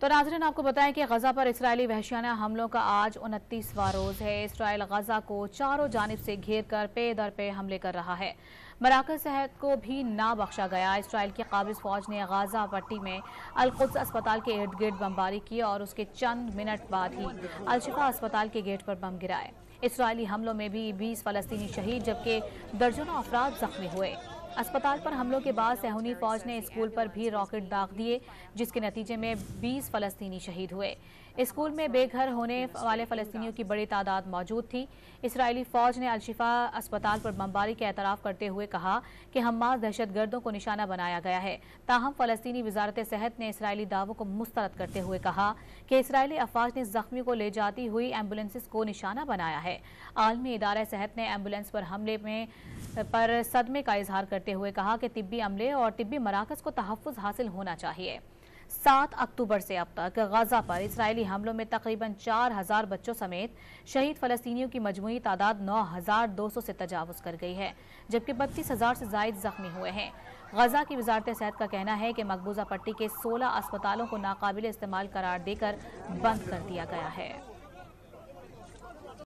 तो नाज़रीन आपको बताएं कि गजा पर इसराइली वहशियाना हमलों का आज 29वां रोज है। इसराइल गजा को चारों जानिब से घेर कर पे दर पे हमले कर रहा है। मराकज़ सेहत को भी ना बख्शा गया। इसराइल की काबिज फौज ने गाजा पट्टी में अल-कुद्स अस्पताल के इर्द गिर्द बमबारी की और उसके चंद मिनट बाद ही अल-शिफा अस्पताल के गेट पर बम गिराए। इसराइली हमलों में भी 20 फलस्तीनी शहीद जबकि दर्जनों अफराद जख्मी हुए। अस्पताल पर हमलों के बाद सेहूनी फौज ने स्कूल पर भी रॉकेट दाग दिए, जिसके नतीजे में 20 फलस्तीनी शहीद हुए। स्कूल में बेघर होने वाले फलस्तीनियों की बड़ी तादाद मौजूद थी। इसराइली फौज ने अल-शिफा अस्पताल पर बमबारी का एतराफ़ करते हुए कहा कि हमास दहशतगर्दों को निशाना बनाया गया है। ताहम फलस्तीनी वजारत सेहत ने इसराइली दावों को मुस्तरद करते हुए कहा कि इसराइली अफवाज ने जख्मी को ले जाती हुई एम्बुलेंस को निशाना बनाया है। आलमी इदारा सेहत ने एम्बुलेंस पर हमले पर सदमे का इजहार करते हुए कहा कि तिब्बी अमले और तिब्बी मराकज़ को तहफ़्फ़ुज़ हासिल होना चाहिए। 7 अक्टूबर से अब तक गजा पर इसराइली हमलों में तकरीबन 4000 बच्चों समेत शहीद फलस्तीनियों की मजमूई तादाद 9200 से तजावुज़ कर गई है, जबकि 32000 से ज़ायद जख्मी हुए हैं। गजा की वजारत सेहत का कहना है कि मकबूजा पट्टी के 16 अस्पतालों को नाकाबिल इस्तेमाल करार देकर बंद कर दिया गया है।